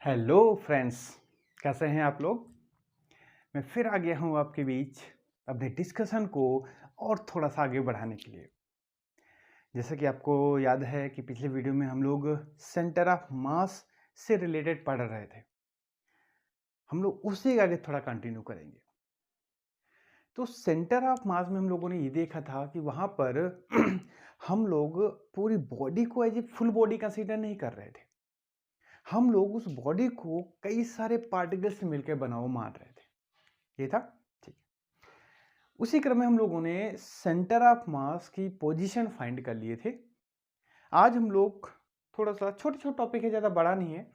Hello friends, कैसे हैं आप लोग। मैं फिर आ गया हूँ आपके बीच अपने डिस्कशन को और थोड़ा सा आगे बढ़ाने के लिए। जैसा कि आपको याद है कि पिछले वीडियो में हम लोग सेंटर ऑफ मास से रिलेटेड पढ़ रहे थे। हम लोग उसी आगे थोड़ा कंटिन्यू करेंगे। तो सेंटर ऑफ मास में हम लोगों ने ये देखा था कि वहाँ पर हम लोग पूरी बॉडी को as a full body consider नहीं कर रहे थे। हम लोग उस बॉडी को कई सारे पार्टिकल्स से मिलकर बना हुआ मान रहे थे। ये था ठीक। उसी क्रम में हम लोगों ने सेंटर ऑफ मास की पोजीशन फाइंड कर लिए थे। आज हम लोग थोड़ा सा छोटे छोटे टॉपिक है, ज़्यादा बड़ा नहीं है।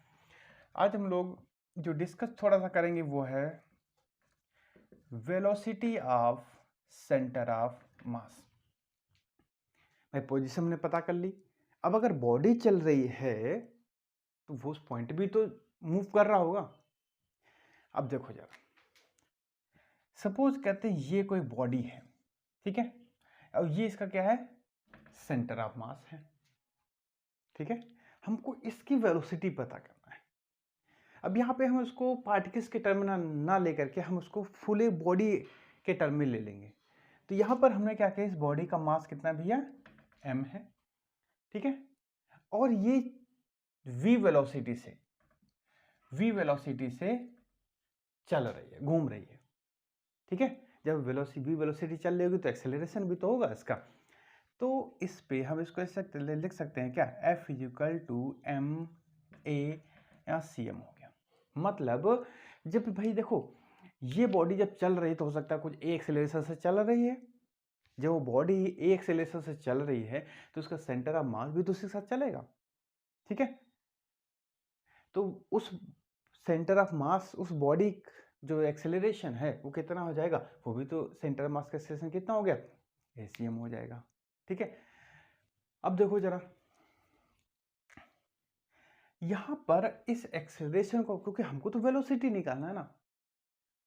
आज हम लोग जो डिस्कस थोड़ा सा करेंगे वो है वेलोसिटी ऑफ सेंटर ऑफ मास। भाई पोजीशन हमने पता कर ली। अब अगर बॉडी चल रही है तो वो उस पॉइंट भी तो मूव कर रहा होगा। अब देखो जरा, सपोज कहते हैं ये कोई बॉडी है, ठीक है। अब ये इसका क्या है, सेंटर ऑफ मास है, ठीक है। हमको इसकी वेलोसिटी पता करना है। अब यहाँ पे हम उसको पार्टिकल्स के टर्म में ना लेकर के हम उसको फुल बॉडी के टर्म में ले लेंगे। तो यहाँ पर हमने क्या किया, इस बॉडी का मास कितना भैया, m है, ठीक है। और ये v वेलोसिटी से चल रही है, घूम रही है, ठीक है। जब v वेलोसिटी चल रही होगी तो एक्सेलरेशन भी तो होगा इसका। तो इस पे हम इसको ऐसे लिख सकते हैं क्या, F equal to M A या सी एम हो गया। मतलब जब भाई देखो ये बॉडी जब चल रही तो हो सकता है कुछ ए एक्सेलरेशन से चल रही है। जब वो बॉडी ए एक्सेलरेशन से चल रही है तो उसका सेंटर ऑफ मास भी तो उसके साथ चलेगा, ठीक है। तो उस सेंटर ऑफ मास, उस बॉडी जो एक्सेलरेशन है वो कितना हो जाएगा, वो भी तो सेंटर ऑफ मास का एक्सेलरेशन कितना हो गया, एसीएम हो जाएगा, ठीक है। अब देखो जरा यहां पर इस एक्सेलरेशन को, क्योंकि हमको तो वेलोसिटी निकालना है ना,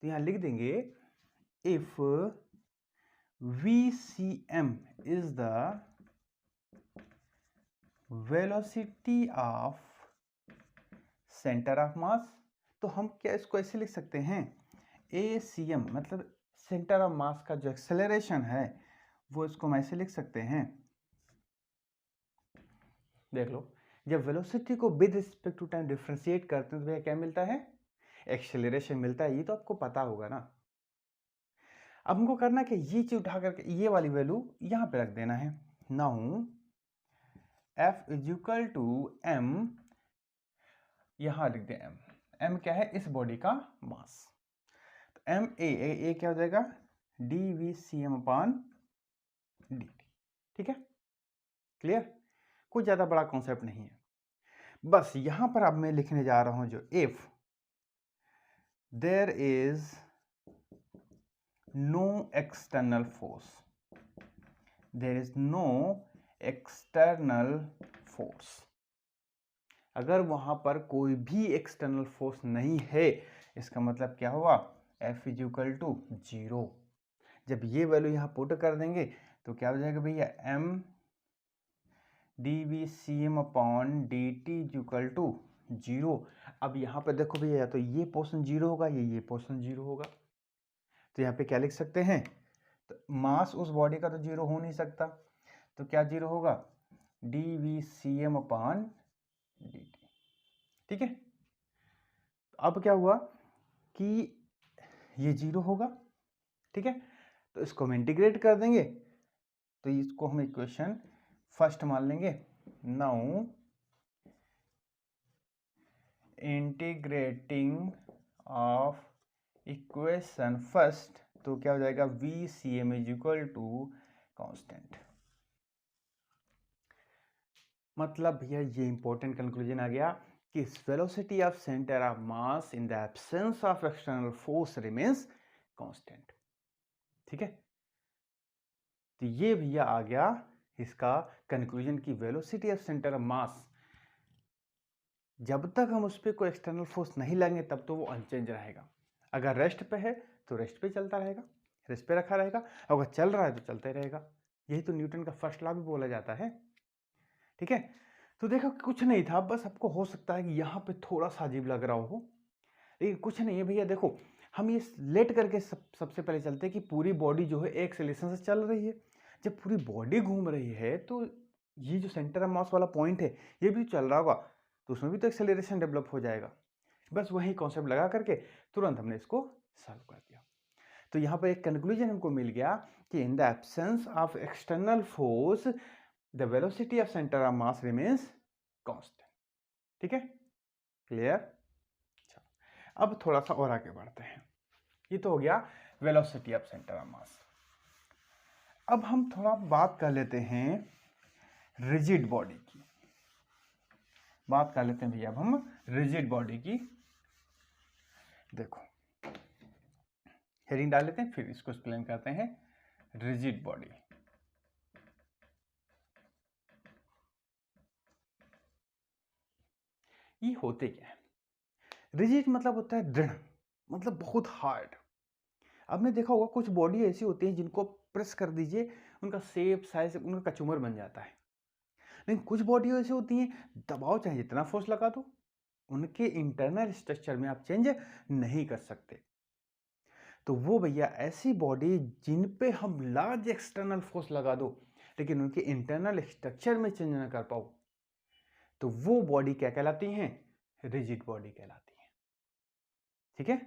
तो यहां लिख देंगे if vcm is the velocity of centre of मास। तो हम क्या इसको ऐसे लिख सकते हैं, acm मतलब सेंटर ऑफ मास का जो एक्सेलरेशन है वो इसको हम ऐसे लिख सकते हैं। देख लो, जब वेलोसिटी को with respect to time differentiate करते हैं तो भैया क्या मिलता है, एक्सेलरेशन मिलता है। ये तो आपको पता होगा ना। अब हमको करना है कि ये चीज उठा करके ये वाली वैल्यू यहां पे रख देना है। Now F is equal to m, यहां लिख दे m क्या है, इस बॉडी का मास। तो m a क्या हो जाएगा, dvcm अपान dt, ठीक है। क्लियर, कोई ज्यादा बड़ा कॉन्सेप्ट नहीं है। बस यहां पर अब मैं लिखने जा रहा हूं जो if there is no external force, there is no external force, अगर वहां पर कोई भी एक्सटर्नल फोर्स नहीं है इसका मतलब क्या हुआ, F इज इक्वल टू 0। जब ये वैल्यू यहां पुट कर देंगे तो क्या हो जाएगा भैया, m dvcm upon dt is equal to 0। अब यहां पर देखो भैया, या तो ये पोर्शन 0 होगा या ये पोर्शन 0 होगा। तो यहाँ पे क्या लिख सकते हैं, तो मास उस बॉडी का तो 0 हो नहीं सकता, तो क्या 0 होगा, dvcm अपान dt, ठीक है। अब क्या हुआ कि ये 0 होगा, ठीक है। तो इसको हम इंटीग्रेट कर देंगे, तो इसको हम इक्वेशन फर्स्ट मान लेंगे। Now integrating of equation first, तो क्या हो जाएगा, vcm is equal to constant. मतलब भैया ये इंपॉर्टेंट कंक्लूजन आ गया कि velocity of centre of mass in the absence of external force remains constant, ठीक है। तो ये भैया आ गया इसका कंक्लूजन की वेलोसिटी ऑफ सेंटर ऑफ मास, जब तक हम उस पर कोई एक्सटर्नल फोर्स नहीं लगेंगे तब तो वो अनचेंज रहेगा। अगर रेस्ट पे है तो रेस्ट पे चलता रहेगा, रेस्ट पे रखा रहेगा। अगर चल रहा है तो चलता ही रहेगा। यही तो न्यूटन का फर्स्ट लॉ भी बोला जाता है, ठीक है। तो देखो कुछ नहीं था, बस आपको हो सकता है कि यहाँ पे थोड़ा सा अजीब लग रहा हो, लेकिन कुछ नहीं है भैया। देखो हम ये लेट करके सबसे पहले चलते हैं कि पूरी बॉडी जो है एक एक्सेलेरेशन से चल रही है। जब पूरी बॉडी घूम रही है तो ये जो सेंटर ऑफ मास वाला पॉइंट है ये भी चल रहा होगा, तो उसमें भी तो एक्सेलरेशन डेवलप हो जाएगा। बस वही कॉन्सेप्ट लगा करके तुरंत हमने इसको सॉल्व कर दिया। तो यहाँ पर एक कंक्लूजन हमको मिल गया कि इन the absence of external force the velocity of centre of mass remains constant. ठीक है, क्लियर। अब थोड़ा सा और आगे बढ़ते हैं। ये तो हो गया वेलोसिटी ऑफ सेंटर ऑफ मास। अब हम थोड़ा बात कर लेते हैं रिजिड बॉडी की। बात कर लेते हैं भैया अब हम रिजिड बॉडी की। देखो हेडिंग डाल लेते हैं, फिर इसको एक्सप्लेन करते हैं। रिजिड बॉडी, ये होते क्या है? रिजिड मतलब होता है दृढ़, मतलब बहुत हार्ड। आपने देखा होगा कुछ बॉडी ऐसी होती है जिनको प्रेस कर दीजिए, उनका शेप साइज उनका कचूमर बन जाता है। लेकिन कुछ बॉडी ऐसी होती हैं, दबाव चाहे जितना फोर्स लगा दो, उनके इंटरनल स्ट्रक्चर में आप चेंज नहीं कर सकते। तो वो भैया ऐसी बॉडी जिन पे हम लार्ज एक्सटर्नल फोर्स लगा दो लेकिन उनके इंटरनल स्ट्रक्चर में चेंज ना कर पाओ, तो वो बॉडी क्या कहलाती हैं? रिजिड बॉडी कहलाती है। ठीक है,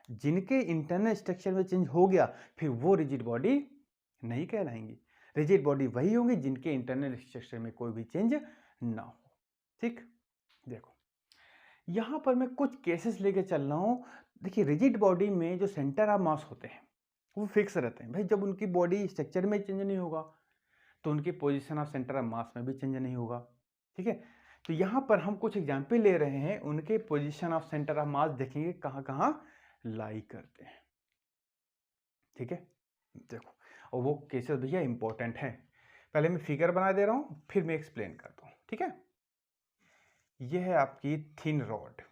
जिनके इंटरनल स्ट्रक्चर में चेंज हो गया फिर वो रिजिड बॉडी नहीं कहलाएंगी। रिजिड बॉडी वही होंगी जिनके इंटरनल स्ट्रक्चर में कोई भी चेंज ना हो। ठीक, देखो यहां पर मैं कुछ केसेस लेके चल रहा हूं। देखिए रिजिड बॉडी में जो सेंटर ऑफ मास होते हैं वो फिक्स रहते हैं भाई। जब उनकी बॉडी स्ट्रक्चर में चेंज नहीं होगा तो उनकी पोजीशन ऑफ सेंटर ऑफ मास में भी चेंज नहीं होगा। ठीक है, तो यहां पर हम कुछ एग्जाम्पल ले रहे हैं, उनके पोजीशन ऑफ सेंटर ऑफ मास देखेंगे कहां कहां लाई करते हैं। ठीक है, देखो और वो केसेस भैया इंपॉर्टेंट है। पहले मैं फिगर बना दे रहा हूं फिर मैं एक्सप्लेन करता हूं। ठीक है, ये है आपकी थिन रॉड।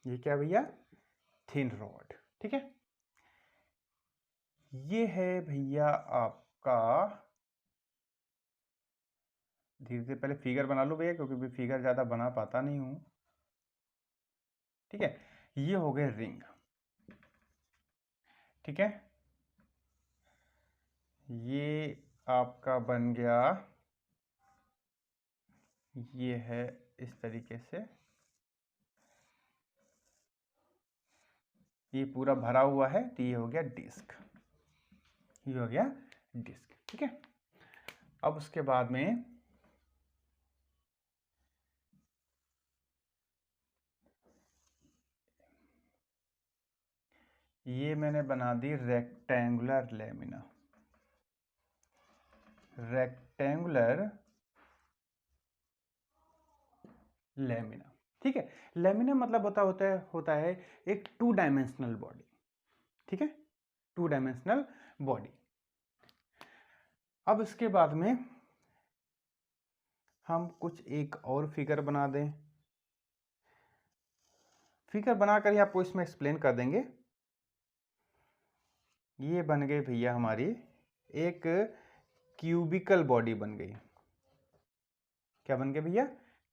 ये क्या भैया? Thin rod. ठीक है, ये है भैया आपका, धीरे धीरे पहले फिगर बना लो भैया क्योंकि फिगर ज्यादा बना पाता नहीं हूं। ठीक है, ये हो गए रिंग। ठीक है, ये आपका बन गया, ये है इस तरीके से, ये पूरा भरा हुआ है तो ये हो गया डिस्क। ये हो गया डिस्क। ठीक है, अब उसके बाद में ये मैंने बना दी रेक्टेंगुलर लेमिना। Rectangular lamina. ठीक है, लेमिना मतलब होता है एक 2 डायमेंशनल बॉडी। ठीक है, 2 डायमेंशनल बॉडी। अब इसके बाद में हम कुछ एक और फिगर बना दें। फिगर बनाकर ही आपको इसमें एक्सप्लेन कर देंगे। ये बन गई भैया हमारी एक क्यूबिकल बॉडी बन गई। क्या बन गई भैया?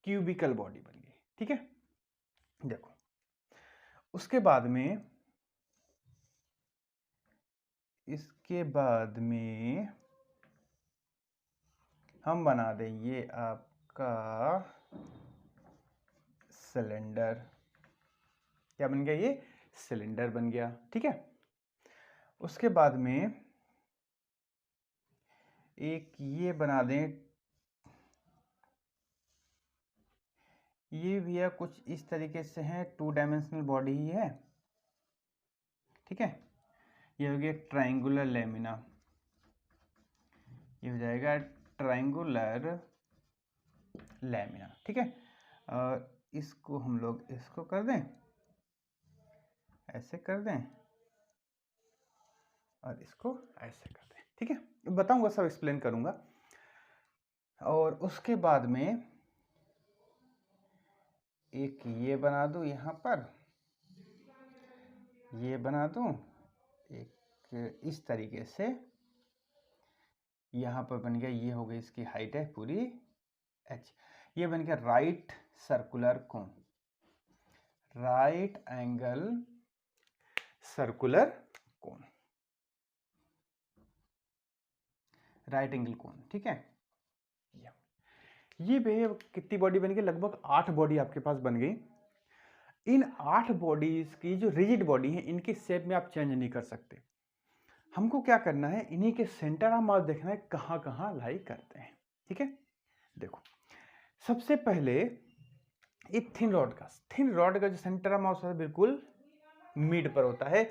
क्यूबिकल बॉडी बन गई। ठीक है, देखो उसके बाद में, इसके बाद में हम बना दें ये आपका सिलेंडर। क्या बन गया? ये सिलेंडर बन गया। ठीक है, उसके बाद में एक ये बना दें, ये भैया कुछ इस तरीके से है, 2 डायमेंशनल बॉडी ही है। ठीक है, ये हो गया ट्रायंगुलर लेमिना। ये हो जाएगा ट्रायंगुलर लेमिना। ठीक है, और इसको हम लोग इसको कर दें, ऐसे कर दें और इसको ऐसे कर दें। ठीक है, बताऊंगा, सब एक्सप्लेन करूंगा। और उसके बाद में एक ये बना दूं, यहाँ पर ये बना दूं, एक इस तरीके से यहाँ पर बन गया। ये हो गई इसकी हाइट है पूरी h। ये बन गया right circular cone, right angle circular cone, right angle cone. ठीक है, ये भैया कितनी बॉडी बन गई, लगभग 8 बॉडी आपके पास बन गई। इन 8 बॉडीज की जो रिजिड बॉडी है इनकी शेप में आप चेंज नहीं कर सकते। हमको क्या करना है, इन्हीं के सेंटर ऑफ मास देखना है कहाँ कहाँ लाई करते हैं। ठीक है, देखो सबसे पहले एक थिन रॉड का जो सेंटर ऑफ मास होता है बिल्कुल मिड पर होता है।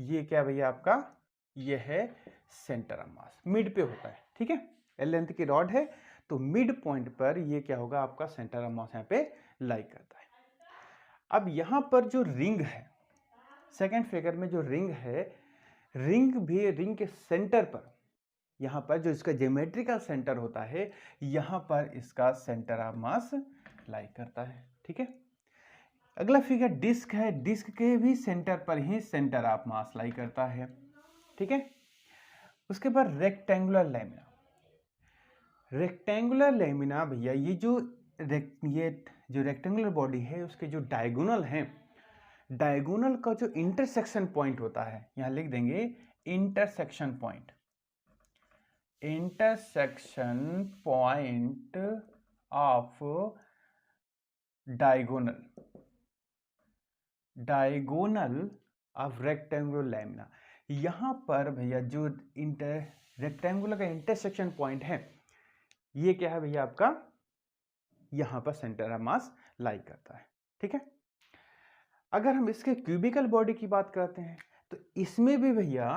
ये क्या भैया आपका, ये है सेंटर ऑफ मास, मिड पे होता है। ठीक है, एल लेंथ की रॉड है तो मिड पॉइंट पर ये क्या होगा आपका सेंटर ऑफ मास यहाँ पे लाई करता है। अब यहाँ पर जो रिंग है, सेकेंड फिगर में जो रिंग है, रिंग के सेंटर पर, यहाँ पर जो इसका ज्योमेट्रिकल सेंटर होता है यहाँ पर इसका सेंटर ऑफ मास लाई करता है। ठीक है, अगला फिगर डिस्क है, डिस्क के भी सेंटर पर ही सेंटर ऑफ मास लाई करता है। ठीक है, उसके बाद रेक्टेंगुलर लेमिना भैया ये जो रेक्टेंगुलर बॉडी है उसके जो डायगोनल हैं, डायगोनल का जो इंटरसेक्शन पॉइंट होता है, यहां लिख देंगे intersection point of diagonal of rectangular lamina. यहां पर भैया जो रेक्टेंगुलर का इंटरसेक्शन पॉइंट है ये क्या है भैया आपका, यहां पर सेंटर ऑफ मास लाई करता है। ठीक है, अगर हम इसके क्यूबिकल बॉडी की बात करते हैं तो इसमें भी भैया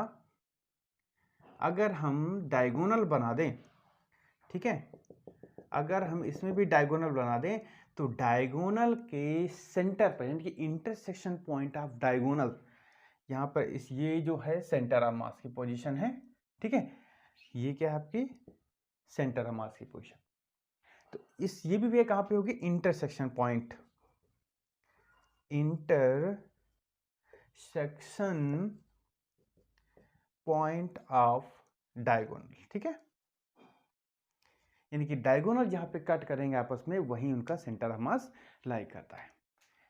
अगर हम डायगोनल बना दें, ठीक है, अगर हम इसमें भी डायगोनल बना दें तो डायगोनल के सेंटर पर यानी कि इंटरसेक्शन पॉइंट ऑफ डायगोनल, यहाँ पर इस ये जो है सेंटर ऑफ मास की पोजीशन है। ठीक है, ये क्या है आपकी सेंटर ऑफ मास की पोजीशन। तो इस ये भी कहाँ पे होगी, इंटरसेक्शन पॉइंट, ऑफ डायगोनल। ठीक है, यानी कि डायगोनल जहां पे कट करेंगे आपस में वहीं उनका सेंटर ऑफ मास लाई करता है।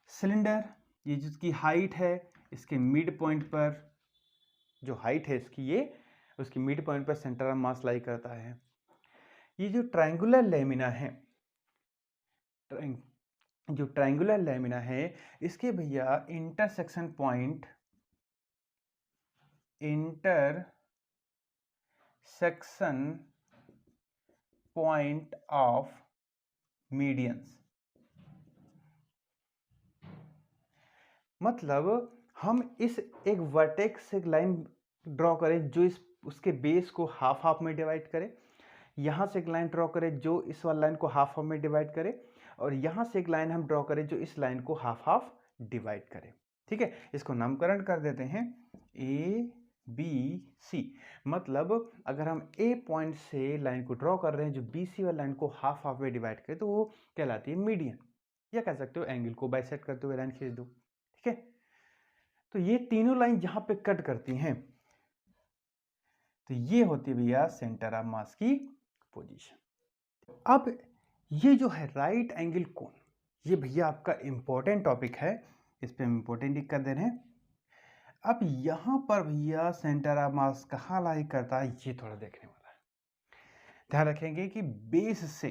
सिलेंडर, ये जिसकी हाइट है इसके मिड पॉइंट पर, जो हाइट है इसकी ये उसकी मिड पॉइंट पर सेंटर ऑफ मास लाई करता है। ये जो ट्रायंगुलर लेमिना है इसके भैया इंटरसेक्शन पॉइंट ऑफ मीडियंस, मतलब हम इस एक वर्टेक्स से एक लाइन ड्रॉ करें जो इस उसके बेस को हाफ में डिवाइड करे, यहां से एक लाइन ड्रॉ करें जो इस वाली लाइन को हाफ में डिवाइड करे, और यहां से एक लाइन हम ड्रॉ करें जो इस लाइन को हाफ डिवाइड करे। ठीक है, इसको नामकरण कर देते हैं ए बी सी। मतलब अगर हम ए पॉइंट से लाइन को ड्रॉ कर रहे हैं जो बी सी वाली लाइन को हाफ में डिवाइड करे तो वो कहलाती है मीडियन, या कह सकते हो एंगल को बाइसेक्ट करते हुए लाइन खींच दो। ठीक है, तो ये तीनों लाइन जहां पे कट करती हैं तो ये होती है भैया सेंटर ऑफ मास की पोजीशन। अब ये जो है राइट एंगल कोण, ये भैया आपका इंपॉर्टेंट टॉपिक है, इस पे हम इंपॉर्टेंट लिख कर दे रहे हैं। अब यहां पर भैया सेंटर ऑफ मास कहां लाई करता है ये थोड़ा देखने वाला है। ध्यान रखेंगे कि बेस से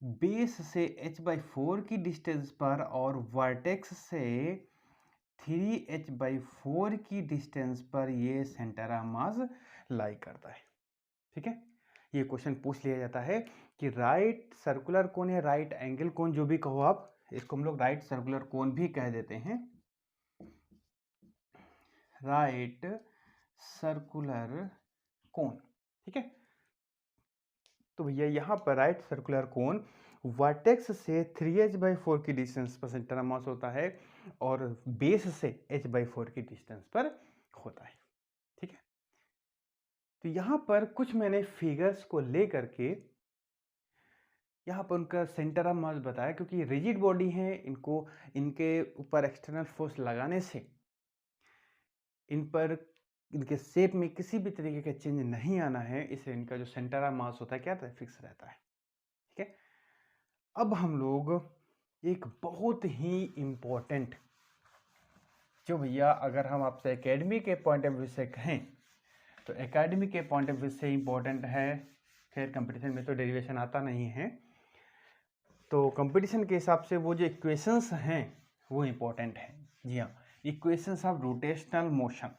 h/4 की डिस्टेंस पर और वर्टेक्स से 3h/4 की डिस्टेंस पर ये सेंटर ऑफ मास लाई करता है। ठीक है, ये क्वेश्चन पूछ लिया जाता है कि राइट सर्कुलर कोन या राइट एंगल कोन, जो भी कहो आप, इसको हम लोग राइट सर्कुलर कोन भी कह देते हैं, राइट सर्कुलर कोन। ठीक है, तो भैया यहां पर राइट सर्कुलर कोन वर्टेक्स से 3h/4 की डिस्टेंस पर सेंटर ऑफ मास होता है और बेस से h/4 की डिस्टेंस पर होता है। ठीक है, तो यहां पर कुछ मैंने फिगर्स को लेकर के यहाँ पर उनका सेंटर ऑफ मास बताया, क्योंकि रिजिड बॉडी है, इनको इनके ऊपर एक्सटर्नल फोर्स लगाने से इन पर इनके शेप में किसी भी तरीके का चेंज नहीं आना है, इसलिए इनका जो सेंटर ऑफ मास होता है क्या रहता है, फिक्स रहता है। ठीक है, अब हम लोग एक बहुत ही इम्पोर्टेंट, जो भैया अगर हम आपसे एकेडमी के पॉइंट ऑफ व्यू से कहें तो एकेडमी के पॉइंट ऑफ व्यू से इम्पोर्टेंट है। खैर कंपटीशन में तो डेरिवेशन आता नहीं है, तो कंपटीशन के हिसाब से वो जो इक्वेशंस हैं वो इम्पोर्टेंट है। जी हाँ, इक्वेशंस ऑफ रोटेशनल मोशन।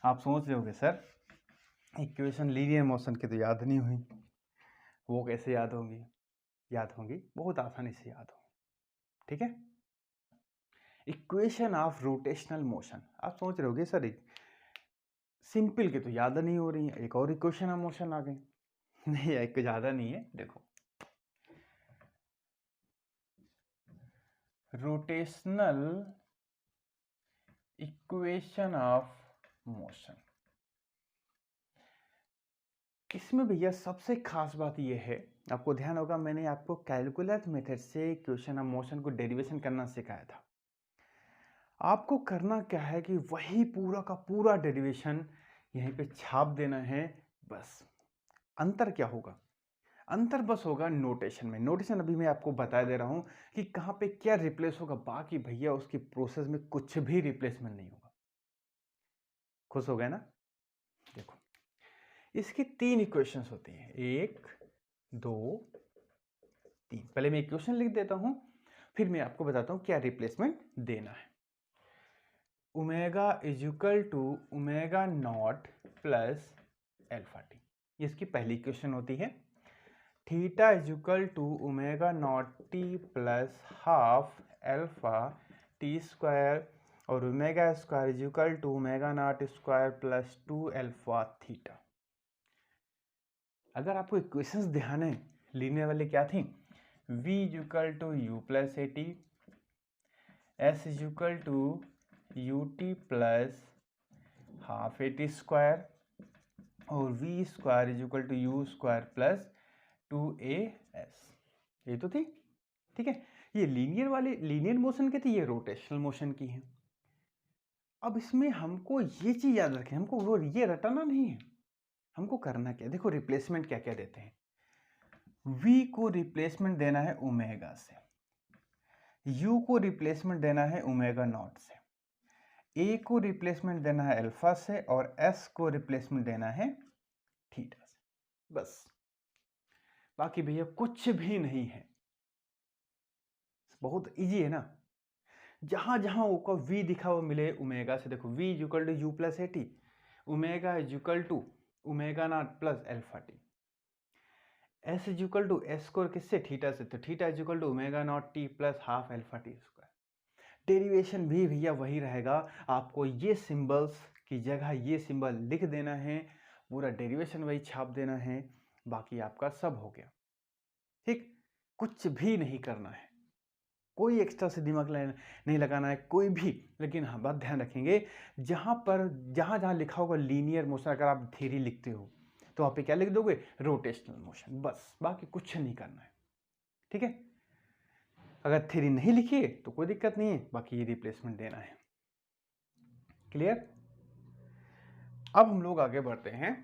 आप सोच रहे होगे सर इक्वेशन लीनियर मोशन की तो याद नहीं हुई, वो कैसे याद होंगी? याद होंगी, बहुत आसानी से याद होंगी। ठीक है, इक्वेशन ऑफ रोटेशनल मोशन। आप सोच रहे होगे सर एक सिंपल की तो याद नहीं हो रही है, एक और इक्वेशन ऑफ मोशन आ गई। नहीं, एक ज़्यादा नहीं है। देखो, रोटेशनल इक्वेशन ऑफ मोशन। इसमें भैया सबसे खास बात यह है, आपको ध्यान होगा मैंने आपको कैलकुलस मेथड से इक्वेशन ऑफ मोशन को डेरिवेशन करना सिखाया था। आपको करना क्या है कि वही पूरा का पूरा डेरिवेशन यहीं पे छाप देना है बस। अंतर क्या होगा? अंतर बस होगा नोटेशन में। नोटेशन अभी मैं आपको बता दे रहा हूं कि कहां पे क्या रिप्लेस होगा। बाकी भैया उसकी प्रोसेस में कुछ भी रिप्लेसमेंट नहीं होगा। खुश हो गए ना? देखो, इसकी 3 इक्वेशंस होती हैं, 1 2 3। पहले मैं इक्वेशन लिख देता हूं, फिर मैं आपको बताता हूं क्या रिप्लेसमेंट देना है। Omega is equal to omega naught plus alpha T, ये इसकी पहली इक्वेशन होती है। Theta is equal to omega naught T plus half alpha T square और omega square is equal to omega naught square plus 2 alpha theta. अगर आपको equations ध्यान है, लीनियर वाली क्या थी? v is equal to U plus A T, S is equal to U T plus half A T square और v square is equal to U square plus 2as। ये तो थी, ठीक है। ये लीनियर वाली लीनियर मोशन की थी, ये रोटेशनल मोशन की है। अब इसमें हमको ये चीज याद रखें, हमको वो ये रटाना नहीं है। हमको करना क्या? देखो रिप्लेसमेंट क्या क्या देते हैं। v को रिप्लेसमेंट देना है ओमेगा से, u को रिप्लेसमेंट देना है ओमेगा नॉट से, a को रिप्लेसमेंट देना है अल्फा से और s को रिप्लेसमेंट देना है थीटा से। बस, बाकी भैया कुछ भी नहीं है। बहुत इजी है ना। जहां जहां का v दिखा हुआ मिले ओमेगा से, देखो v is equal to U plus A T, omega is equal to omega naught plus alpha T, S is equal to S square किससे? थीटा से, तो theta is equal to omega naught T plus half alpha T square. Derivation भी भैया वही रहेगा। आपको ये symbols की जगह ये सिंबल लिख देना है, पूरा डेरिवेशन वही छाप देना है, बाकी आपका सब हो गया। ठीक, कुछ भी नहीं करना है, कोई एक्स्ट्रा से दिमाग नहीं लगाना है कोई भी। लेकिन हाँ, बात ध्यान रखेंगे, जहाँ जहाँ लिखा होगा लीनियर मोशन, अगर आप थ्योरी लिखते हो तो आप पे क्या लिख दोगे? Rotational motion. बस, बाकी कुछ नहीं करना है। ठीक है, अगर थ्योरी नहीं लिखिए तो कोई दिक्कत नहीं है, बाकी ये रिप्लेसमेंट देना है। क्लियर? अब हम लोग आगे बढ़ते हैं।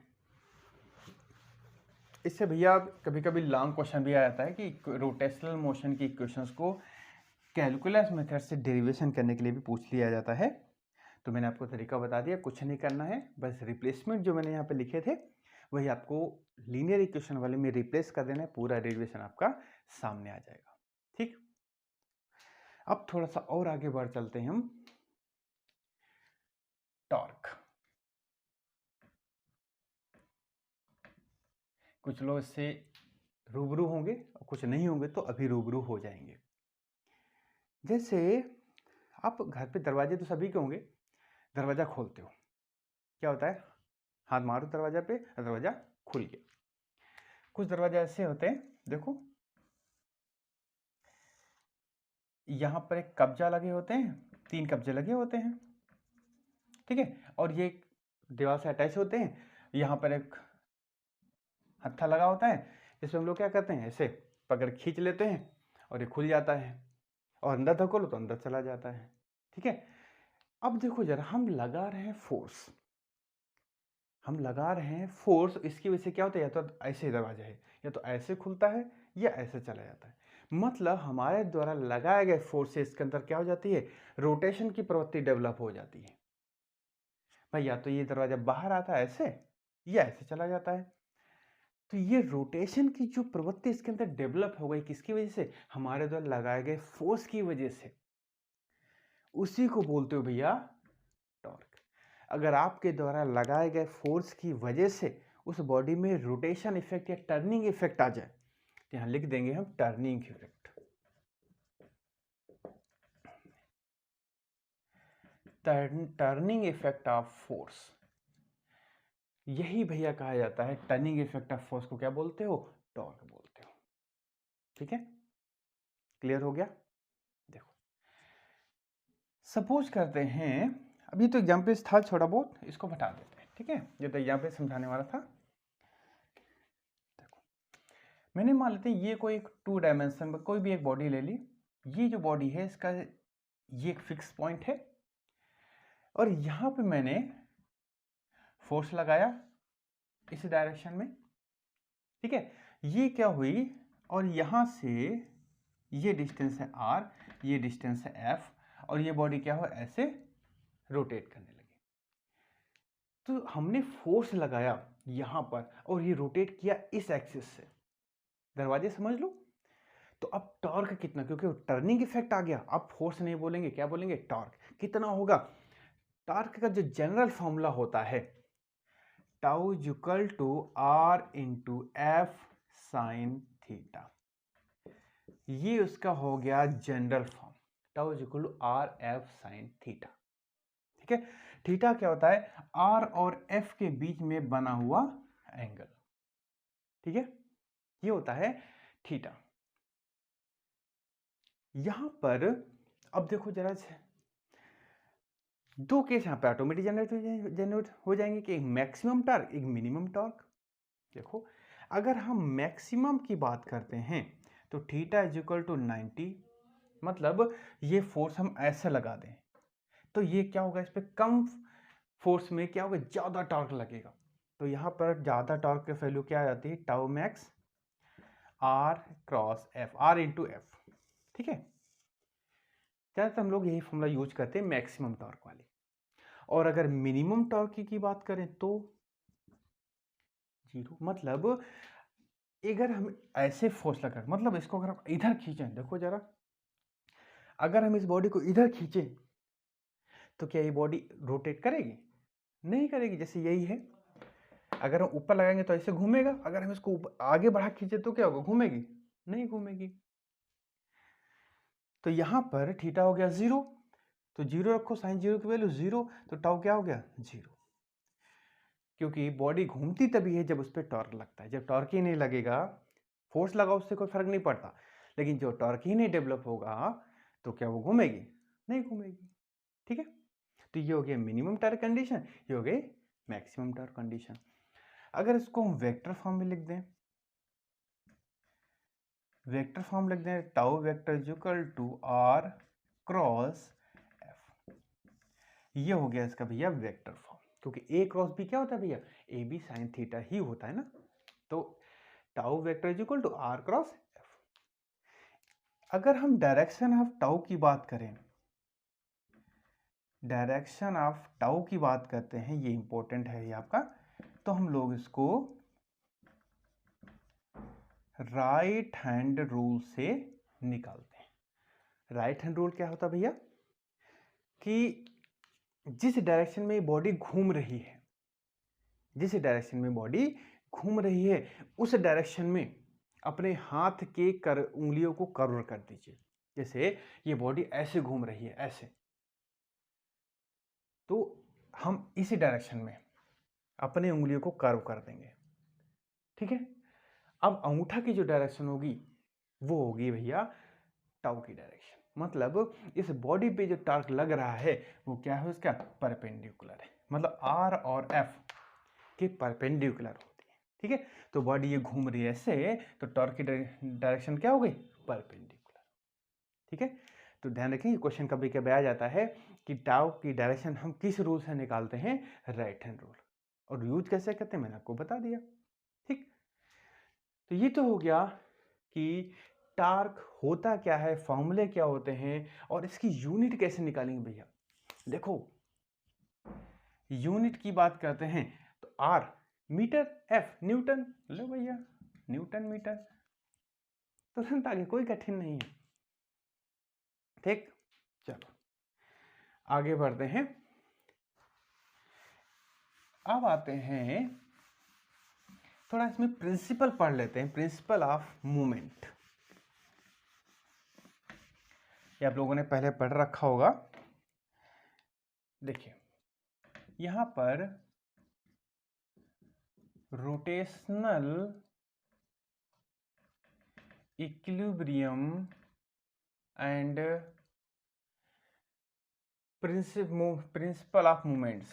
इससे भैया कभी कभी लॉन्ग क्वेश्चन भी आ जाता है कि रोटेशनल मोशन की इक्वेशंस को कैलकुलस मेथड से डेरिवेशन करने के लिए भी पूछ लिया जाता है। तो मैंने आपको तरीका बता दिया, कुछ नहीं करना है, बस रिप्लेसमेंट जो मैंने यहाँ पे लिखे थे वही आपको लीनियर इक्वेशन वाले में रिप्लेस कर देना है, पूरा डेरिवेशन आपका सामने आ जाएगा। ठीक, अब थोड़ा सा और आगे बढ़ चलते हैं हम। टॉर्क, कुछ लोग इससे रूबरू होंगे और कुछ नहीं होंगे, तो अभी रूबरू हो जाएंगे। जैसे आप घर पे दरवाजे तो सभी के होंगे, दरवाजा खोलते हो, क्या होता है? हाथ मारो दरवाजा पे, दरवाजा खुल गया। कुछ दरवाजे ऐसे होते हैं, देखो यहां पर एक कब्जा लगे होते हैं, 3 कब्जे लगे होते हैं, ठीक है, और ये दीवार से अटैच होते हैं। यहाँ पर एक हत्था लगा होता है, जिसमें हम लोग क्या करते हैं, ऐसे पकड़ खींच लेते हैं और ये खुल जाता है, और अंदर धकेलो तो अंदर चला जाता है। ठीक है, अब देखो जरा, हम लगा रहे हैं फोर्स, हम लगा रहे हैं फोर्स, इसकी वजह से क्या होता है, या तो ऐसे दरवाजा है, या तो ऐसे खुलता है या ऐसे चला जाता है। मतलब हमारे द्वारा लगाए गए फोर्स से इसके अंदर क्या हो जाती है, रोटेशन की प्रवृत्ति डेवलप हो जाती है। भाई या तो ये दरवाजा बाहर आता है ऐसे या ऐसे चला जाता है। तो ये रोटेशन की जो प्रवृत्ति इसके अंदर डेवलप हो गई किसकी वजह से, हमारे द्वारा लगाए गए फोर्स की वजह से। उसी को बोलते हो भैया टॉर्क। अगर आपके द्वारा लगाए गए फोर्स की वजह से उस बॉडी में रोटेशन इफेक्ट या टर्निंग इफेक्ट आ जाए तो यहां लिख देंगे हम turning effect. Turning effect of force, यही भैया कहा जाता है। टर्निंग इफेक्ट ऑफ फोर्स को क्या बोलते हो, टॉर्क बोलते हो। ठीक है, क्लियर हो गया। देखो सपोज करते हैं, अभी तो एग्जाम्पल था छोटा बहुत, इसको हटा देते हैं। ठीक है, ये तो एग्जाम्पल समझाने वाला था। देखो मैंने मान लेते हैं ये कोई एक 2 डायमेंशन में कोई भी एक बॉडी ले ली। ये जो बॉडी है इसका ये एक फिक्स पॉइंट है और यहां पे मैंने फोर्स लगाया इस डायरेक्शन में। ठीक है, ये क्या हुई और यहां से ये डिस्टेंस है r, ये डिस्टेंस है f और ये बॉडी क्या हो ऐसे रोटेट करने लगी। तो हमने फोर्स लगाया यहां पर और ये रोटेट किया इस एक्सिस से। दरवाजे समझ लो। तो अब टॉर्क कितना, क्योंकि टर्निंग इफेक्ट आ गया, अब फोर्स नहीं बोलेंगे, क्या बोलेंगे, टॉर्क। कितना होगा, टॉर्क का जो जनरल फॉर्मूला होता है tau equal to R into F sine theta. ये उसका हो गया general form, tau equal to R F sine theta. ठीक है, थीटा क्या होता है, आर और एफ के बीच में बना हुआ एंगल। ठीक है, ये होता है थीटा। यहां पर अब देखो जरा, दो केस यहां पे ऑटोमेटिक जनरेट हो जाएंगे कि एक मैक्सिमम टॉर्क एक मिनिमम टॉर्क। देखो अगर हम मैक्सिमम की बात करते हैं तो थीटा इज इक्वल टू 90, मतलब ये फोर्स हम ऐसे लगा दें तो ये क्या होगा, इस पर कम फोर्स में क्या होगा, ज्यादा टॉर्क लगेगा। तो यहां पर ज्यादा टॉर्क की वैल्यू क्या आ जाती है, tau max R cross F, R into F. ठीक है, ज्यादातर हम लोग यही फॉर्मूला यूज करते हैं मैक्सिमम टॉर्क वाली। और अगर मिनिमम टॉर्क की बात करें तो 0, मतलब अगर हम ऐसे फोर्स लगा, मतलब इसको अगर हम इधर खींचें, देखो जरा, अगर हम इस बॉडी को इधर खींचें तो क्या ये बॉडी रोटेट करेगी, नहीं करेगी। जैसे यही है, अगर हम ऊपर लगाएंगे तो ऐसे घूमेगा, अगर हम इसको आगे बढ़ा खींचे तो क्या होगा, घूमेगी, नहीं घूमेगी। तो यहां पर थीटा हो गया 0, तो 0 रखो, साइन 0 की वैल्यू 0, तो टाउ क्या हो गया 0। क्योंकि बॉडी घूमती तभी है जब उस पर टॉर्क लगता है। जब टॉर्क ही नहीं लगेगा, फोर्स लगा उससे कोई फर्क नहीं पड़ता, लेकिन जो टॉर्क ही नहीं डेवलप होगा तो क्या वो घूमेगी, नहीं घूमेगी। ठीक है, तो ये हो गया मिनिमम टॉर्क कंडीशन, ये हो गई मैक्सिमम टॉर्क कंडीशन। अगर इसको हम वेक्टर फॉर्म में लिख दें, वेक्टर फॉर्म लिख दें, tau vector is equal to R cross F. ये हो गया इसका भैया वेक्टर फॉर्म, क्योंकि ए क्रॉस बी क्या होता है भैया, ए बी साइन थीटा ही होता है ना। तो tau vector is equal to R cross F. अगर हम डायरेक्शन ऑफ टाउ की बात करें, डायरेक्शन ऑफ टाउ की बात करते हैं, ये इंपॉर्टेंट है ये आपका, तो हम लोग इसको राइट हैंड रूल से निकालते हैं। राइट हैंड रूल क्या होता है भैया, कि जिस डायरेक्शन में बॉडी घूम रही है, जिस डायरेक्शन में बॉडी घूम रही है उस डायरेक्शन में अपने हाथ के उंगलियों को कर्व कर दीजिए। जैसे ये बॉडी ऐसे घूम रही है ऐसे, तो हम इसी डायरेक्शन में अपने उंगलियों को कर्व कर देंगे। ठीक है, अब अंगूठा की जो डायरेक्शन होगी वो होगी भैया टाउ की डायरेक्शन, मतलब इस बॉडी पे जो टॉर्क लग रहा है वो क्या है, उसका परपेंडिकुलर है, मतलब आर और एफ के परपेंडिकुलर होती है। ठीक है, तो बॉडी ये घूम रही है ऐसे, तो टॉर्क की डायरेक्शन क्या हो गई, परपेंडिकुलर। ठीक है, तो ध्यान रखें, क्वेश्चन कभी कभी आ जाता है कि टाउ की डायरेक्शन हम किस रूल से निकालते हैं, राइट हैंड रूल, और यूज कैसे करते हैं मैंने आपको बता दिया। ठीक, तो ये तो हो गया कि टार्क होता क्या है, फॉर्मूले क्या होते हैं और इसकी यूनिट कैसे निकालेंगे भैया। देखो यूनिट की बात करते हैं तो आर मीटर, एफ न्यूटन, लो भैया न्यूटन मीटर, तुरंत आगे, कोई कठिन नहीं है। ठीक, चलो आगे बढ़ते हैं। अब आते हैं थोड़ा इसमें प्रिंसिपल पढ़ लेते हैं, प्रिंसिपल ऑफ मूवमेंट। ये आप लोगों ने पहले पढ़ रखा होगा। देखिए यहां पर rotational equilibrium and principle of movements,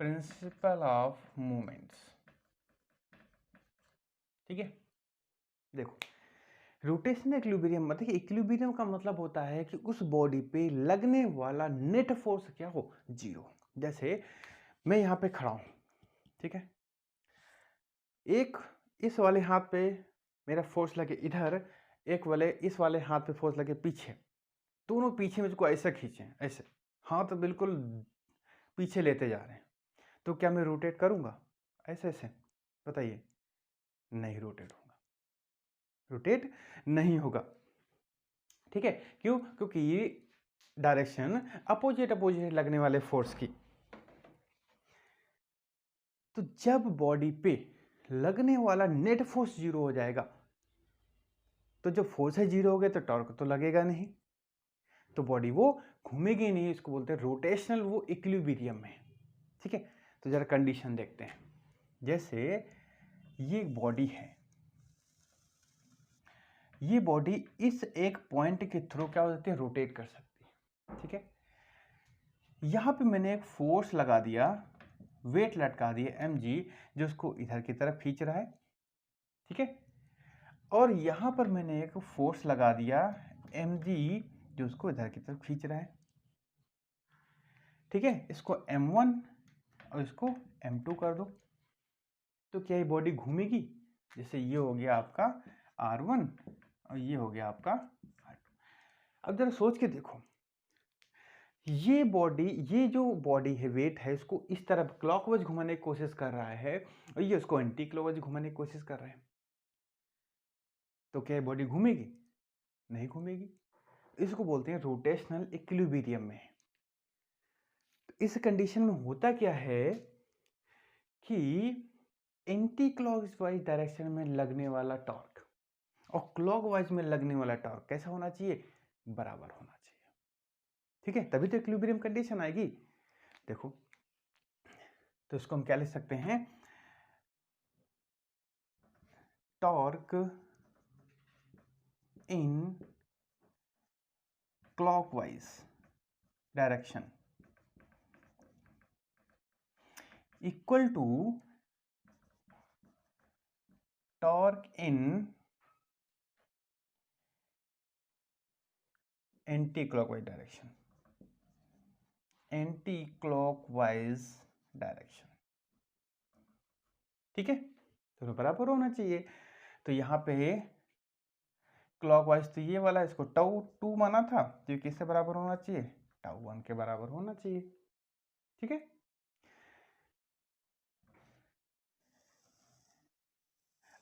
principle of movements. ठीक है, देखो रोटेशनल इक्विलिब्रियम मतलब इक्विलिब्रियम का मतलब होता है कि उस बॉडी पे लगने वाला नेट फोर्स क्या हो, जीरो। जैसे मैं यहां पे खड़ा हूं, ठीक है, एक इस वाले हाथ पे मेरा फोर्स लगे इधर, एक वाले इस वाले हाथ पे फोर्स लगे पीछे, दोनों पीछे मुझको ऐसे खींचे, ऐसे हाथ तो बिल्कुल पीछे लेते जा रहे हैं, तो क्या मैं रोटेट करूंगा ऐसे ऐसे, बताइए, नहीं रोटेट होगा, रोटेट नहीं होगा। ठीक है, क्यों, क्योंकि ये डायरेक्शन अपोजिट अपोजिट लगने वाले फोर्स की। तो जब बॉडी पे लगने वाला नेट फोर्स जीरो हो जाएगा, तो जब फोर्स है जीरो हो गया तो टॉर्क तो लगेगा नहीं, तो बॉडी वो घूमेगी नहीं, इसको बोलते हैं रोटेशनल वो इक्विलिब्रियम में। ठीक है, तो जरा कंडीशन देखते हैं। जैसे ये एक बॉडी है, ये बॉडी इस एक पॉइंट के थ्रू क्या हो जाती है, रोटेट कर सकती है। ठीक है, यहां पे मैंने एक फोर्स लगा दिया, वेट लटका दिया mg, जो उसको इधर की तरफ खींच रहा है। ठीक है, और यहां पर मैंने एक फोर्स लगा दिया mg, जो उसको इधर की तरफ खींच रहा है। ठीक है, इसको m1 और इसको m2 कर दो, तो क्या ये बॉडी घूमेगी। जैसे ये हो गया आपका r1 और ये हो गया आपका r2। अब जरा सोच के देखो, ये बॉडी, ये जो बॉडी है, वेट है, इसको इस तरफ क्लॉकवाइज घुमाने की कोशिश कर रहा है और ये उसको एंटी क्लॉकवाइज घुमाने की कोशिश कर रहा है, तो क्या ये बॉडी घूमेगी, नहीं घूमेगी। इसको बोलते हैं रोटेशनल इक्विलिब्रियम में। तो इस कंडीशन में होता क्या है कि एंटी क्लॉकवाइज डायरेक्शन में लगने वाला टॉर्क और क्लॉकवाइज में लगने वाला टॉर्क कैसा होना चाहिए, बराबर होना चाहिए। ठीक है, तभी तो इक्विलिब्रियम कंडीशन आएगी। देखो तो इसको हम क्या लिख सकते हैं, torque in clockwise direction equal to torque in anti clockwise direction, anti clockwise direction. ठीक है, तो बराबर होना चाहिए। तो यहां पे क्लॉकवाइज तो ये वाला, इसको टाउ 2 माना था, तो किससे बराबर होना चाहिए, टाउ 1 के बराबर होना चाहिए। ठीक है,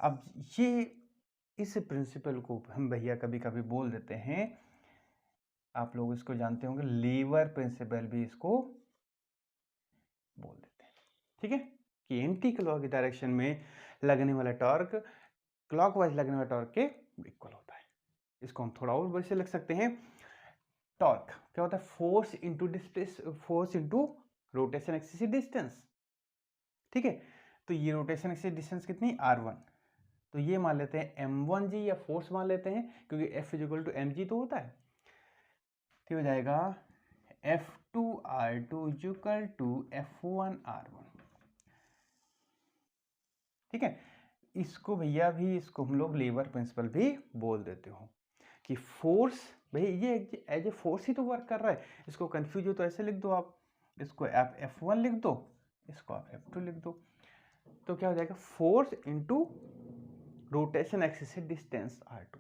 अब ये इस प्रिंसिपल को हम भैया कभी कभी बोल देते हैं, आप लोग इसको जानते होंगे, लीवर प्रिंसिपल भी इसको बोल देते हैं। ठीक है, कि एंटी क्लॉक डायरेक्शन में लगने वाला टॉर्क क्लॉकवाइज लगने वाला टॉर्क के इक्वल होता है। इसको हम थोड़ा और वैसे लिख सकते हैं, टॉर्क क्या होता है, force into distance, force into rotation axis distance. ठीक है, तो ये रोटेशन एक्सिस डिस्टेंस कितनी, r1, तो ये मान लेते हैं m1g या फोर्स मान लेते हैं, क्योंकि F इक्वल टू mg तो होता है। तो हो जाएगा F2r2 इक्वल टू F1r1। ठीक है, इसको भैया भी, इसको हम लोग लीवर प्रिंसिपल भी बोल देते हो, कि फोर्स भाई ये एज ए फोर्स ही तो वर्क कर रहा है। इसको कंफ्यूज हो तो ऐसे लिख दो आप, इसको आप F1 लिख दो, इसको आप F2 लिख दो, तो क्या हो जाएगा, फोर्स इंटू रोटेशन एक्सिस से distance r2,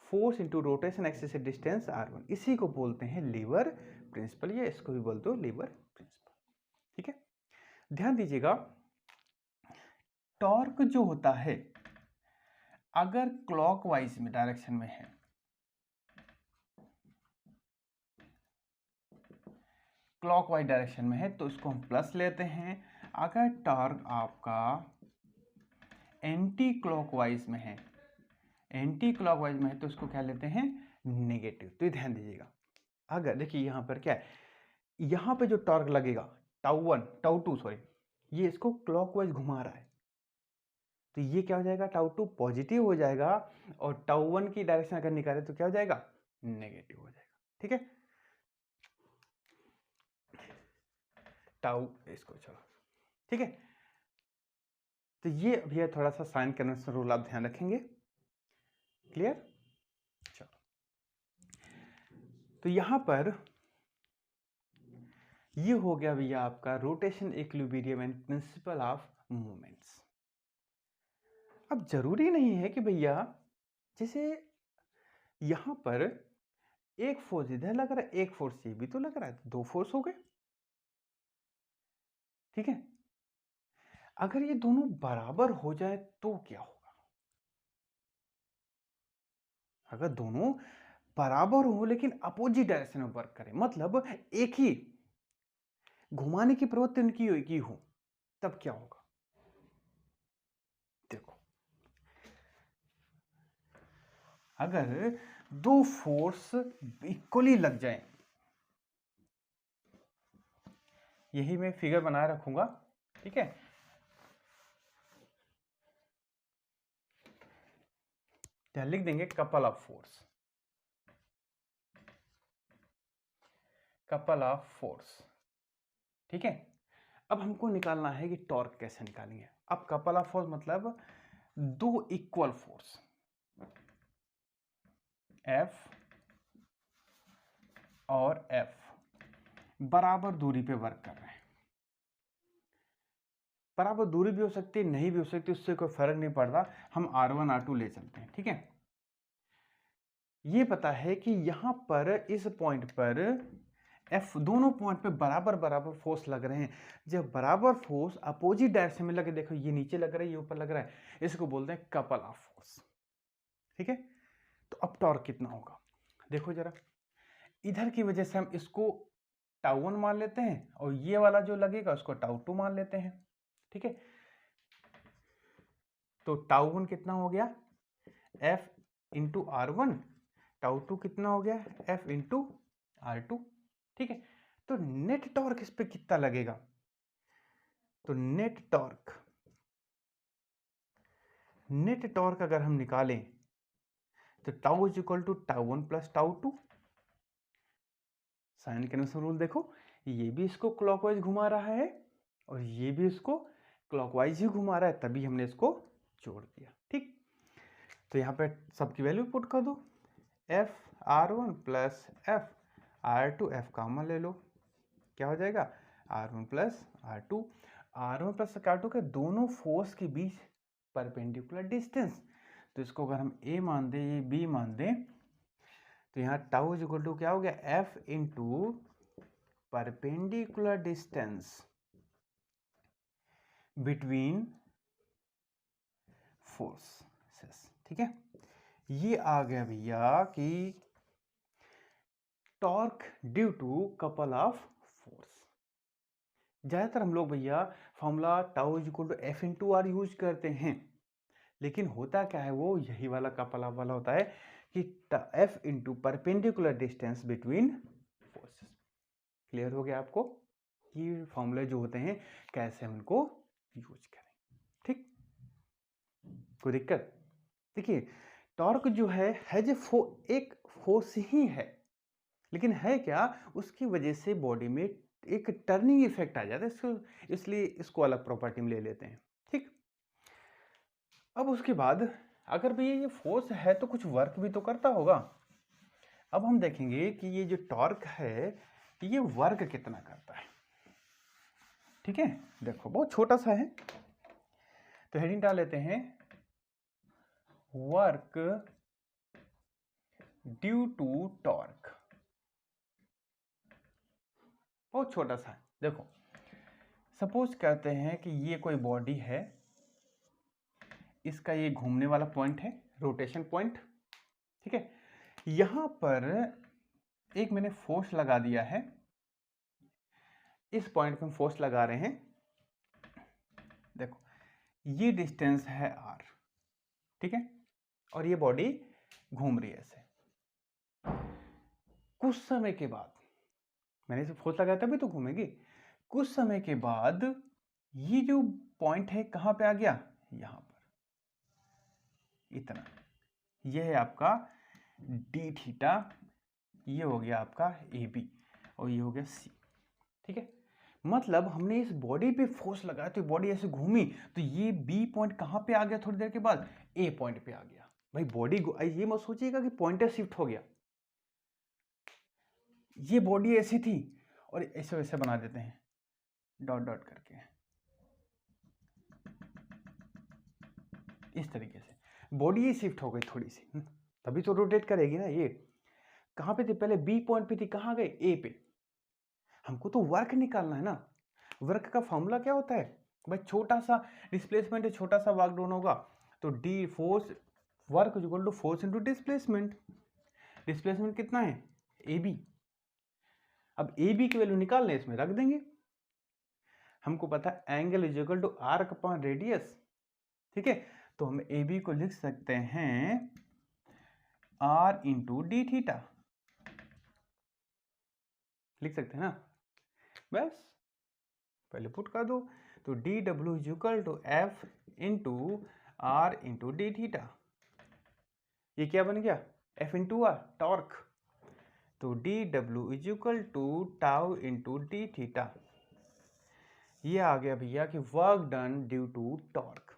force into rotation axis से डिस्टेंस r1, इसी को बोलते हैं लीवर प्रिंसिपल, या इसको भी बोलते हो लीवर प्रिंसिपल। ठीक है, ध्यान दीजिएगा, टॉर्क जो होता है अगर क्लॉकवाइज में डायरेक्शन में है, क्लॉकवाइज डायरेक्शन में है तो इसको हम प्लस लेते हैं। अगर टॉर्क आपका एंटी क्लॉकवाइज में है, एंटी क्लॉकवाइज में है तो इसको क्या लेते हैं, नेगेटिव। तो ये ध्यान दीजिएगा, अगर देखिए यहां पर क्या है, यहां पे जो टॉर्क लगेगा टाउ टू सॉरी, ये इसको क्लॉकवाइज घुमा रहा है, तो ये क्या हो जाएगा, टाउ टू पॉजिटिव हो जाएगा, और टाउ वन की डायरेक्शन अगर निकाले तो क्या हो जाएगा, नेगेटिव हो जाएगा। ठीक है, टाउ इसको चलो, ठीक है, तो ये भैया थोड़ा सा साइन कन्वेंशन रूल आप ध्यान रखेंगे। क्लियर, चलो, तो यहां पर ये हो गया भैया आपका rotation, equilibrium and principle of movements. अब जरूरी नहीं है कि भैया जैसे यहां पर एक फोर्स इधर लग रहा है, एक फोर्स ये भी तो लग रहा है, दो फोर्स हो गए। ठीक है, अगर ये दोनों बराबर हो जाए तो क्या होगा, अगर दोनों बराबर हो लेकिन अपोजिट डायरेक्शन में वर्क करें, मतलब एक ही घुमाने की प्रवृत्ति उनकी हो, तब क्या होगा। देखो, अगर दो फोर्स इक्वली लग जाए, यही मैं फिगर बनाए रखूंगा, ठीक है, यहां लिख देंगे couple of force, couple of force. ठीक है, अब हमको निकालना है कि टॉर्क कैसे निकालेंगे। अब कपल ऑफ फोर्स मतलब दो इक्वल फोर्स F और F बराबर दूरी पे वर्क कर रहे हैं। बराबर दूरी भी हो सकती है, नहीं भी हो सकती, उससे कोई फर्क नहीं पड़ता, हम R1 R2 ले चलते हैं। ठीक है, ये पता है कि यहां पर इस पॉइंट पर F, दोनों पॉइंट पे बराबर बराबर फोर्स लग रहे हैं। जब बराबर फोर्स अपोजिट डायरेक्शन में लगे, देखो ये नीचे लग रहा है, ये ऊपर लग रहा है, इसको बोलते हैं कपल ऑफ फोर्स। ठीक है, तो अब टॉर्क कितना होगा, देखो जरा, इधर की वजह से हम इसको टाउ वन मान लेते हैं, और ये वाला जो लगेगा उसको टाउ टू मान लेते हैं। ठीक है, तो टाउ वन कितना हो गया, F into R1, tau to कितना हो गया, F इंटू R2। ठीक है, तो नेट टॉर्क इस पे कितना लगेगा, तो नेट टॉर्क अगर हम निकालें तो tau is equal to tau one plus tau two. Sign convention rule देखो, ये भी इसको क्लॉकवाइज घुमा रहा है और ये भी इसको क्लॉकवाइज ही घुमा रहा है, तभी हमने इसको जोड़ दिया। ठीक, तो यहाँ पे सबकी वैल्यू पुट कर दो, F R1 plus F R2, F common ले लो, क्या हो जाएगा, R1 plus R2, R1 plus R2 के दोनों फोर्स के बीच परपेंडिकुलर डिस्टेंस, तो इसको अगर हम A मान दें, ये B मान दें, तो यहाँ टाउ इज इक्वल टू क्या हो गया, F into perpendicular distance between forces. ठीक है, ये आ गया भैया कि torque due to couple of force. ज्यादातर हम लोग भैया formula tau is equal to F into R use करते हैं, लेकिन होता क्या है, वो यही वाला कपल ऑफ वाला होता है कि F into perpendicular distance between forces. Clear हो गया आपको कि फॉर्मूले जो होते हैं कैसे हम उनको यूज करें। ठीक, कोई दिक्कत, देखिए टॉर्क जो है एक फोर्स ही है, लेकिन है क्या, उसकी वजह से बॉडी में एक टर्निंग इफेक्ट आ जाता है, इसलिए इसको अलग प्रॉपर्टी में ले लेते हैं। ठीक, अब उसके बाद अगर भैया ये फोर्स है तो कुछ वर्क भी तो करता होगा। अब हम देखेंगे कि ये जो टॉर्क है ये वर्क कितना करता है। ठीक है, देखो बहुत छोटा सा है, तो हेडिंग डाल लेते हैं वर्क ड्यू टू टॉर्क। बहुत छोटा सा है। देखो सपोज करते हैं कि ये कोई बॉडी है, इसका ये घूमने वाला पॉइंट है, रोटेशन पॉइंट, ठीक है। यहां पर एक मैंने फोर्स लगा दिया है, इस पॉइंट पे हम फोर्स लगा रहे हैं। देखो ये डिस्टेंस है r, ठीक है, और ये बॉडी घूम रही है ऐसे। कुछ समय के बाद मैंने इसे फोर्स लगाया तभी तो घूमेगी। कुछ समय के बाद ये जो पॉइंट है कहां पे आ गया, यहां पर, इतना। ये है आपका डी थीटा, ये हो गया आपका ए बी, और ये हो गया सी, ठीक है। मतलब हमने इस बॉडी पे फोर्स लगाया तो बॉडी ऐसे घूमी, तो ये बी पॉइंट कहां पे आ गया, थोड़ी देर के बाद ए पॉइंट पे आ गया। भाई बॉडी, ये मत सोचिएगा कि पॉइंटर शिफ्ट हो गया, ये बॉडी ऐसी थी और ऐसे वैसे बना देते हैं डॉट डॉट करके, इस तरीके से बॉडी ही शिफ्ट हो गई थोड़ी सी, तभी तो रोटेट करेगी ना। ये कहां पे थी पहले, बी पॉइंट पे थी, कहां गए, ए पे। हमको तो वर्क निकालना है ना। वर्क का फॉर्मूला क्या होता है भाई, छोटा सा डिस्प्लेसमेंट है, छोटा सा वर्क डन होगा, तो the force work equal to force into displacement. Displacement कितना है, ए बी। अब ए बी की वैल्यू निकाल लें, इसमें रख देंगे। हमको पता है angle is equal to arc upon radius, ठीक है। तो हम ए बी को लिख सकते हैं आर इंटू डी थीटा, लिख सकते हैं ना। बस पहले पुट कर दो, तो D W is equal to F into R into D theta. ये क्या बन गया, एफ इंटू आर, टॉर्क। तो D W is equal to tau into D theta. ये आ गया भैया कि work done due to torque.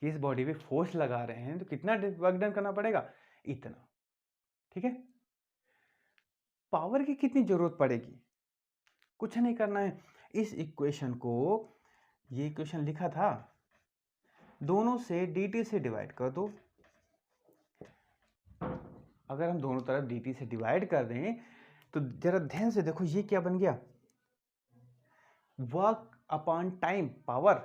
कि इस बॉडी पे फोर्स लगा रहे हैं तो कितना वर्क डन करना पड़ेगा, इतना, ठीक है। पावर की कितनी जरूरत पड़ेगी, कुछ नहीं करना है। इस इक्वेशन को, ये इक्वेशन लिखा था, दोनों से dt से डिवाइड कर दो। अगर हम दोनों तरफ dt से डिवाइड कर दें तो जरा ध्यान से देखो, ये क्या बन गया, work upon time, power,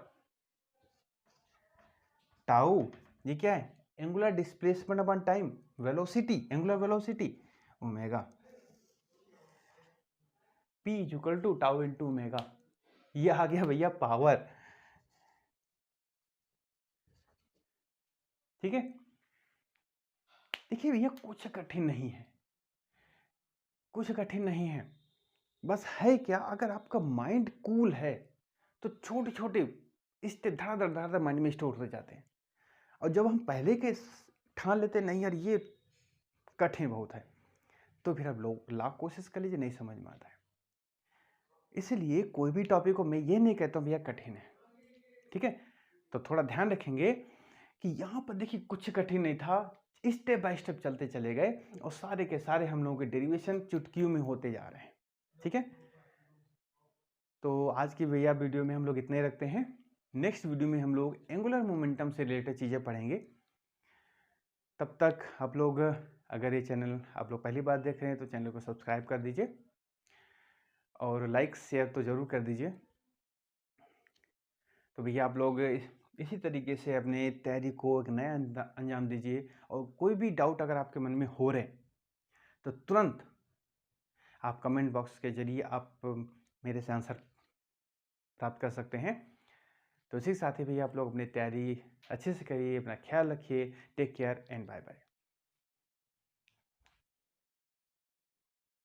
tau, ये क्या है, angular displacement upon time, velocity, angular velocity, omega, P equal to tau into omega. ये आ गया भैया पावर, ठीक है। देखिए भैया कुछ कठिन नहीं है, कुछ कठिन नहीं है। बस है क्या, अगर आपका माइंड कूल है तो छोटे छोटे स्टेप धड़ाधड़ धड़ाधड़ माइंड में स्टोर हो जाते हैं। और जब हम पहले के ठान लेते नहीं यार ये कठिन बहुत है, तो फिर अब लोग लाख कोशिश कर लीजिए, नहीं समझ में आता है। इसलिए कोई भी टॉपिक को मैं ये नहीं कहता हूँ भैया कठिन है, ठीक है। तो थोड़ा ध्यान रखेंगे कि यहाँ पर देखिए कुछ कठिन नहीं था, स्टेप बाय स्टेप चलते चले गए और सारे के सारे हम लोगों के डेरिवेशन चुटकियों में होते जा रहे हैं, ठीक है। तो आज की भैया वीडियो में हम लोग इतने रखते हैं। नेक्स्ट वीडियो में हम लोग एंगुलर मोमेंटम से रिलेटेड चीज़ें पढ़ेंगे। तब तक आप लोग, अगर ये चैनल आप लोग पहली बार देख रहे हैं तो चैनल को सब्सक्राइब कर दीजिए और लाइक शेयर तो ज़रूर कर दीजिए। तो भैया आप लोग इसी तरीके से अपने तैयारी को एक नया अंजाम दीजिए। और कोई भी डाउट अगर आपके मन में हो रहे तो तुरंत आप कमेंट बॉक्स के जरिए आप मेरे से आंसर प्राप्त कर सकते हैं। तो इसी के साथ ही भैया आप लोग अपनी तैयारी अच्छे से करिए, अपना ख्याल रखिए। Take care and bye bye.